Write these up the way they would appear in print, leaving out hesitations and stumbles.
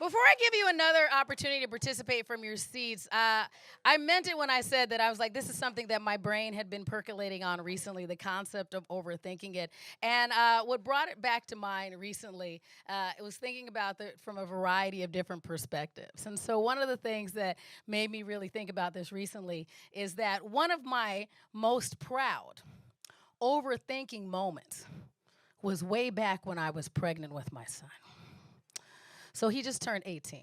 Before I give you another opportunity to participate from your seats, I meant it when I said that I was like, this is something that my brain had been percolating on recently, the concept of overthinking it. And what brought it back to mind recently, it was thinking about it from a variety of different perspectives. And so one of the things that made me really think about this recently is that one of my most proud overthinking moments was way back when I was pregnant with my son. So he just turned 18.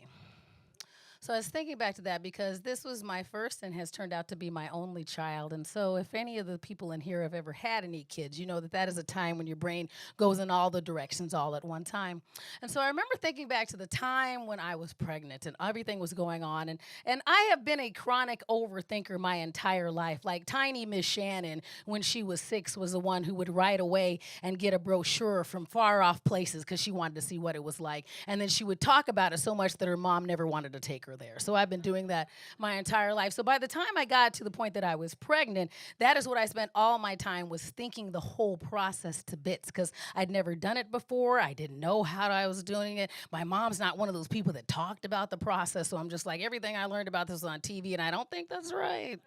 So I was thinking back to that because this was my first and has turned out to be my only child. And so if any of the people in here have ever had any kids, you know that that is a time when your brain goes in all the directions all at one time. And so I remember thinking back to the time when I was pregnant and everything was going on. And I have been a chronic overthinker my entire life. Like tiny Miss Shannan, when she was 6, was the one who would right away and get a brochure from far off places because she wanted to see what it was like. And then she would talk about it so much that her mom never wanted to take her there. So I've been doing that my entire life. So by the time I got to the point that I was pregnant, that is what I spent all my time was thinking the whole process to bits because I'd never done it before. I didn't know how I was doing it. My mom's not one of those people that talked about the process. So I'm just like, everything I learned about this was on TV and I don't think that's right.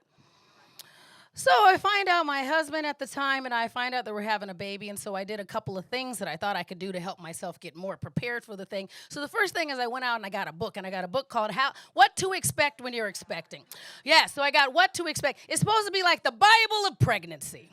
So I find out my husband at the time, and I find out that we're having a baby, and so I did a couple of things that I thought I could do to help myself get more prepared for the thing. So the first thing is I went out and I got a book, and I got a book called What to Expect When You're Expecting. Yeah, so I got What to Expect. It's supposed to be like the Bible of pregnancy.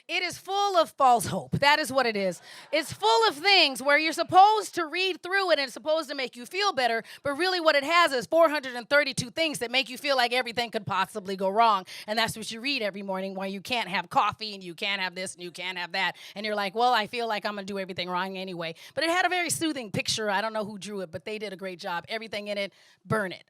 It is full of false hope. That is what it is. It's full of things where you're supposed to read through it and it's supposed to make you feel better, but really what it has is 432 things that make you feel like everything could possibly go wrong. And that's what you read every morning, why you can't have coffee and you can't have this and you can't have that. And you're like, well, I feel like I'm going to do everything wrong anyway. But it had a very soothing picture. I don't know who drew it, but they did a great job. Everything in it, burn it.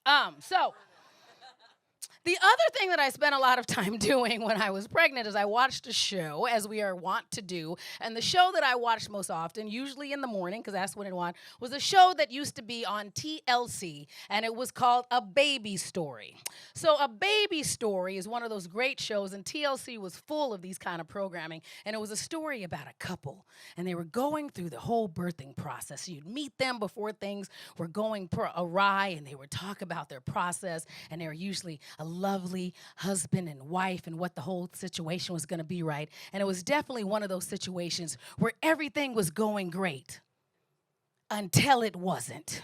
The other thing that I spent a lot of time doing when I was pregnant is I watched a show, as we are wont to do. And the show that I watched most often, usually in the morning, because that's when it won, was a show that used to be on TLC, and it was called A Baby Story. So A Baby Story is one of those great shows, and TLC was full of these kind of programming. And it was a story about a couple, and they were going through the whole birthing process. You'd meet them before things were going awry, and they would talk about their process, and they were usually a lovely husband and wife and what the whole situation was going to be right. And it was definitely one of those situations where everything was going great until it wasn't.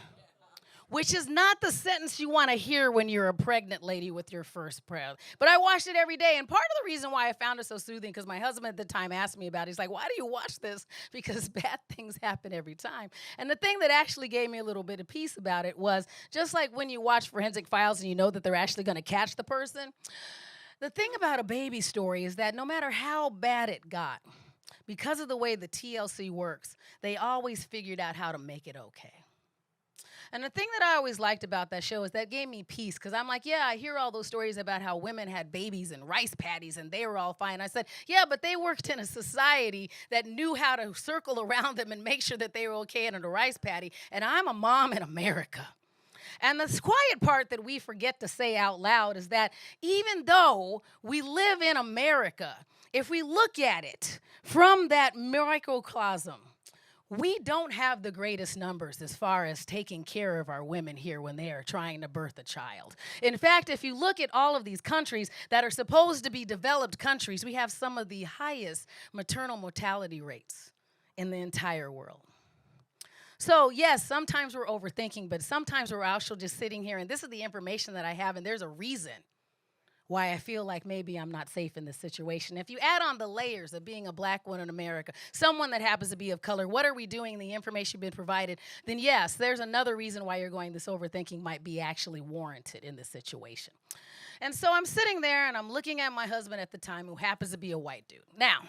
Which is not the sentence you want to hear when you're a pregnant lady with your first child. But I watched it every day. And part of the reason why I found it so soothing, because my husband at the time asked me about it. He's like, why do you watch this? Because bad things happen every time. And the thing that actually gave me a little bit of peace about it was, just like when you watch Forensic Files and you know that they're actually going to catch the person, the thing about A Baby Story is that no matter how bad it got, because of the way the TLC works, they always figured out how to make it okay. And the thing that I always liked about that show is that gave me peace, because I'm like, yeah, I hear all those stories about how women had babies and rice patties and they were all fine. I said, yeah, but they worked in a society that knew how to circle around them and make sure that they were okay in a rice patty. And I'm a mom in America. And the quiet part that we forget to say out loud is that even though we live in America, if we look at it from that microcosm, we don't have the greatest numbers as far as taking care of our women here when they are trying to birth a child. In fact, if you look at all of these countries that are supposed to be developed countries, we have some of the highest maternal mortality rates in the entire world. So yes, sometimes we're overthinking, but sometimes we're also just sitting here, and this is the information that I have, and there's a reason why I feel like maybe I'm not safe in this situation. If you add on the layers of being a black woman in America, someone that happens to be of color, what are we doing, the information been provided, then yes, there's another reason why you're going this overthinking might be actually warranted in this situation. And so I'm sitting there and I'm looking at my husband at the time, who happens to be a white dude. Now,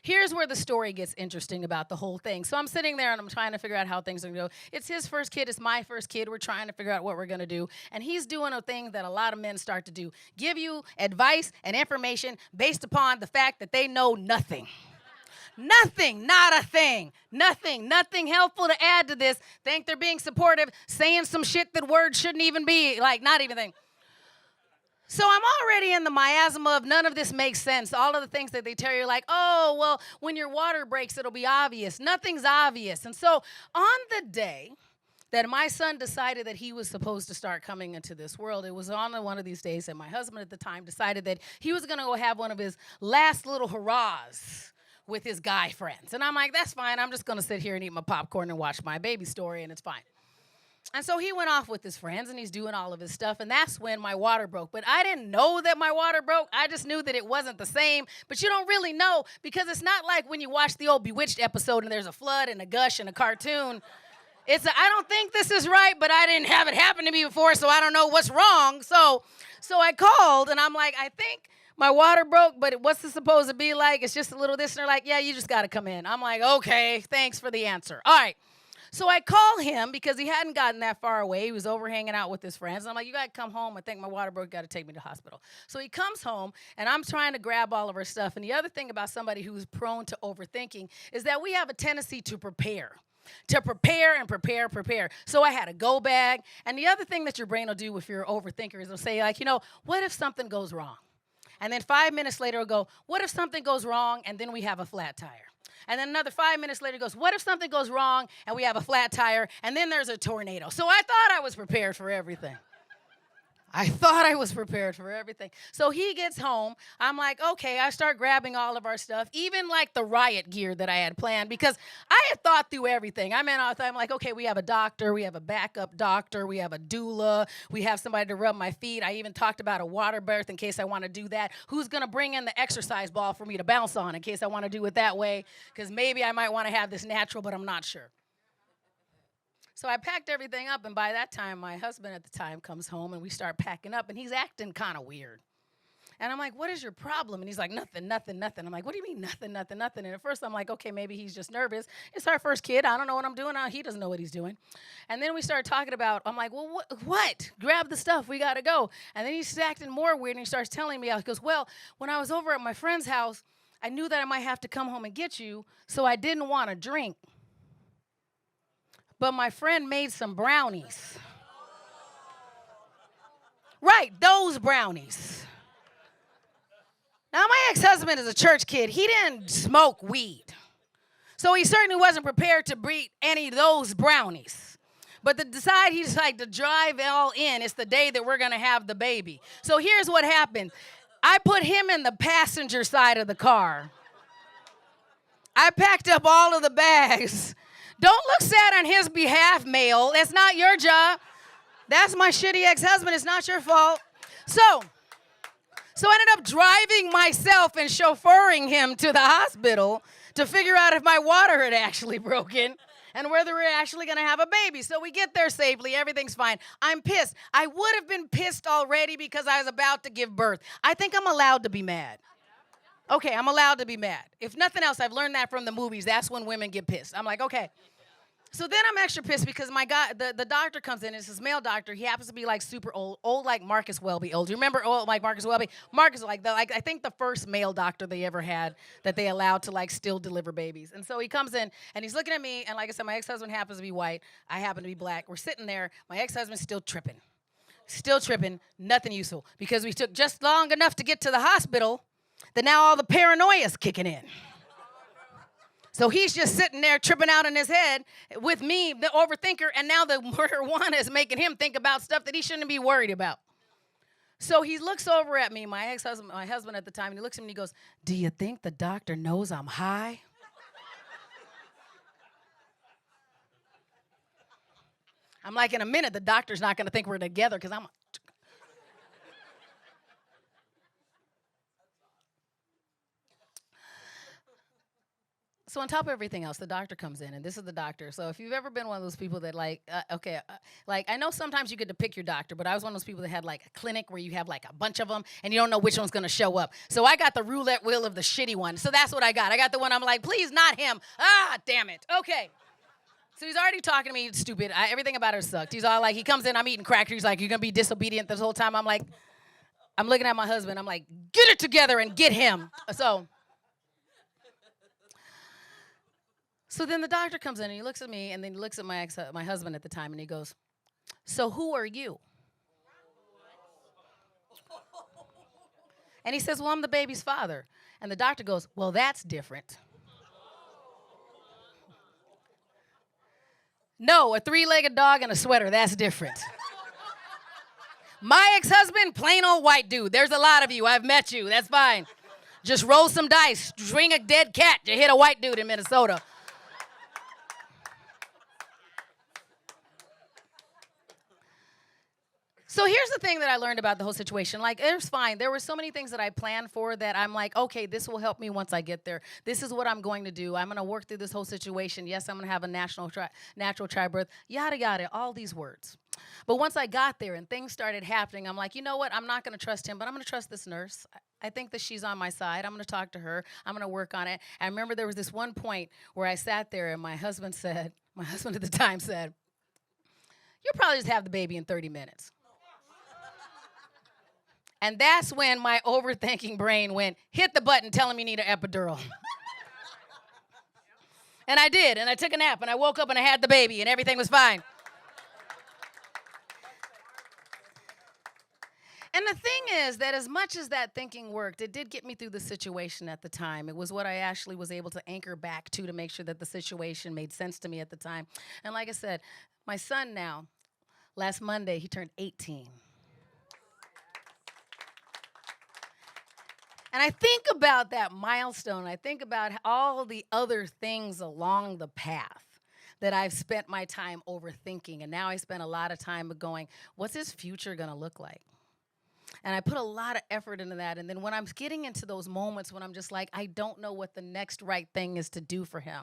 here's where the story gets interesting about the whole thing. So I'm sitting there and I'm trying to figure out how things are going to go. It's his first kid. It's my first kid. We're trying to figure out what we're going to do. And he's doing a thing that a lot of men start to do. Give you advice and information based upon the fact that they know nothing. Nothing, not a thing, nothing helpful to add to this. Think they're being supportive, saying some shit that words shouldn't even be, like not even thing. So I'm already in the miasma of none of this makes sense. All of the things that they tell you, like, oh, well, when your water breaks, it'll be obvious. Nothing's obvious. And so on the day that my son decided that he was supposed to start coming into this world. It was on one of these days that my husband at the time decided that he was going to go have one of his last little hurrahs with his guy friends. And I'm like, that's fine. I'm just going to sit here and eat my popcorn and watch my baby story, and it's fine. And so he went off with his friends, and he's doing all of his stuff, and that's when my water broke. But I didn't know that my water broke. I just knew that it wasn't the same. But you don't really know, because it's not like when you watch the old Bewitched episode and there's a flood and a gush and a cartoon. I don't think this is right, but I didn't have it happen to me before, so I don't know what's wrong. So I called, and I'm like, I think my water broke, but what's it supposed to be like? It's just a little this, and they're like, yeah, you just got to come in. I'm like, okay, thanks for the answer. All right. So I call him because he hadn't gotten that far away. He was over hanging out with his friends. And I'm like, you got to come home. I think my water broke. You got to take me to the hospital. So he comes home, and I'm trying to grab all of our stuff. And the other thing about somebody who's prone to overthinking is that we have a tendency to prepare. To prepare and prepare. So I had a go bag. And the other thing that your brain will do if you're an overthinker is it'll say, like, what if something goes wrong? And then 5 minutes later, it'll go, what if something goes wrong, and then we have a flat tire? And then another 5 minutes later goes, what if something goes wrong and we have a flat tire and then there's a tornado? So I thought I was prepared for everything. So he gets home. I'm like, okay, I start grabbing all of our stuff, even like the riot gear that I had planned, because I had thought through everything. I'm like, okay, we have a doctor, we have a backup doctor, we have a doula, we have somebody to rub my feet. I even talked about a water birth in case I want to do that. Who's going to bring in the exercise ball for me to bounce on in case I want to do it that way? Because maybe I might want to have this natural, but I'm not sure. So I packed everything up, and by that time, my husband at the time comes home, and we start packing up, and he's acting kind of weird. And I'm like, what is your problem? And he's like, nothing. I'm like, what do you mean nothing? And at first I'm like, okay, maybe he's just nervous. It's our first kid. I don't know what I'm doing. He doesn't know what he's doing. And then we started talking about, I'm like, well, what? Grab the stuff. We got to go. And then he's acting more weird, and he starts telling me, he goes, well, when I was over at my friend's house, I knew that I might have to come home and get you, so I didn't want to drink. But my friend made some brownies. Right, those brownies. Now, my ex-husband is a church kid. He didn't smoke weed. So he certainly wasn't prepared to eat any of those brownies. But he decided to drive all in. It's the day that we're going to have the baby. So here's what happened. I put him in the passenger side of the car. I packed up all of the bags. Don't look sad on his behalf, male. That's not your job. That's my shitty ex-husband. It's not your fault. So I ended up driving myself and chauffeuring him to the hospital to figure out if my water had actually broken and whether we're actually going to have a baby. So we get there safely. Everything's fine. I'm pissed. I would have been pissed already because I was about to give birth. I think I'm allowed to be mad. Okay, I'm allowed to be mad. If nothing else, I've learned that from the movies. That's when women get pissed. I'm like, okay. So then I'm extra pissed because my guy, the doctor comes in. It's this male doctor. He happens to be like super old like Marcus Welby old. Do you remember old like Marcus Welby? Marcus like I think the first male doctor they ever had that they allowed to like still deliver babies. And so he comes in and he's looking at me, and like I said, my ex-husband happens to be white. I happen to be black. We're sitting there. My ex-husband's still tripping, nothing useful, because we took just long enough to get to the hospital that now all the paranoia's kicking in. So he's just sitting there tripping out in his head with me, the overthinker, and now the marijuana is making him think about stuff that he shouldn't be worried about. So he looks over at me, my husband at the time, and he looks at me and he goes, do you think the doctor knows I'm high? I'm like, in a minute, the doctor's not going to think we're together because I'm... So on top of everything else, the doctor comes in, and this is the doctor. So if you've ever been one of those people that like I know sometimes you get to pick your doctor, but I was one of those people that had like a clinic where you have like a bunch of them, and you don't know which one's going to show up. So I got the roulette wheel of the shitty one. So that's what I got. I got the one I'm like, please, not him. Ah, damn it. Okay. So he's already talking to me stupid. Everything about her sucked. He's all like, he comes in, I'm eating crackers. He's like, you're going to be disobedient this whole time. I'm like, I'm looking at my husband. I'm like, get it together and get him. So then the doctor comes in, and he looks at me, and then he looks at my husband at the time, and he goes, so who are you? And he says, well, I'm the baby's father. And the doctor goes, well, that's different. No, a three-legged dog and a sweater, that's different. My ex-husband, plain old white dude. There's a lot of you. I've met you. That's fine. Just roll some dice. String a dead cat. You hit a white dude in Minnesota. So here's the thing that I learned about the whole situation. Like, it was fine. There were so many things that I planned for that I'm like, okay, this will help me once I get there. This is what I'm going to do. I'm going to work through this whole situation. Yes, I'm going to have a natural childbirth, yada, yada, all these words. But once I got there and things started happening, I'm like, you know what? I'm not going to trust him, but I'm going to trust this nurse. I think that she's on my side. I'm going to talk to her. I'm going to work on it. I remember there was this one point where I sat there and my husband at the time said, you'll probably just have the baby in 30 minutes. And that's when my overthinking brain went, hit the button, tell him you need an epidural. And I did, and I took a nap, and I woke up and I had the baby, and everything was fine. And the thing is that as much as that thinking worked, it did get me through the situation at the time. It was what I actually was able to anchor back to make sure that the situation made sense to me at the time. And like I said, my son now, last Monday, he turned 18. And I think about that milestone. I think about all the other things along the path that I've spent my time overthinking. And now I spend a lot of time going, what's his future going to look like? And I put a lot of effort into that. And then when I'm getting into those moments when I'm just like, I don't know what the next right thing is to do for him,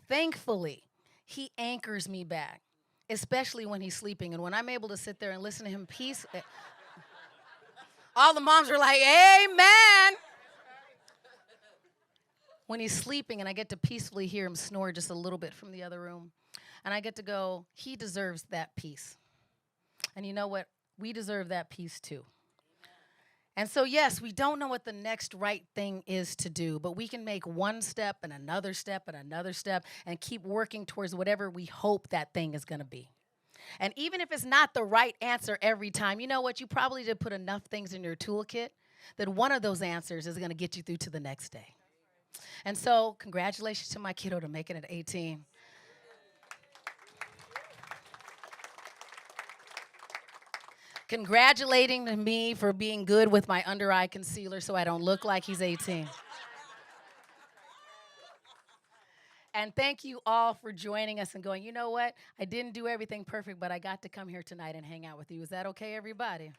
thankfully, he anchors me back, especially when he's sleeping. And when I'm able to sit there and listen to him all the moms are like, amen. When he's sleeping and I get to peacefully hear him snore just a little bit from the other room. And I get to go, he deserves that peace. And you know what? We deserve that peace too. And so, yes, we don't know what the next right thing is to do, but we can make one step and another step and another step and keep working towards whatever we hope that thing is going to be. And even if it's not the right answer every time, you know what? You probably did put enough things in your toolkit that one of those answers is going to get you through to the next day. And so, congratulations to my kiddo to making it 18. Congratulating to me for being good with my under eye concealer so I don't look like he's 18. And thank you all for joining us and going, you know what? I didn't do everything perfect, but I got to come here tonight and hang out with you. Is that okay, everybody?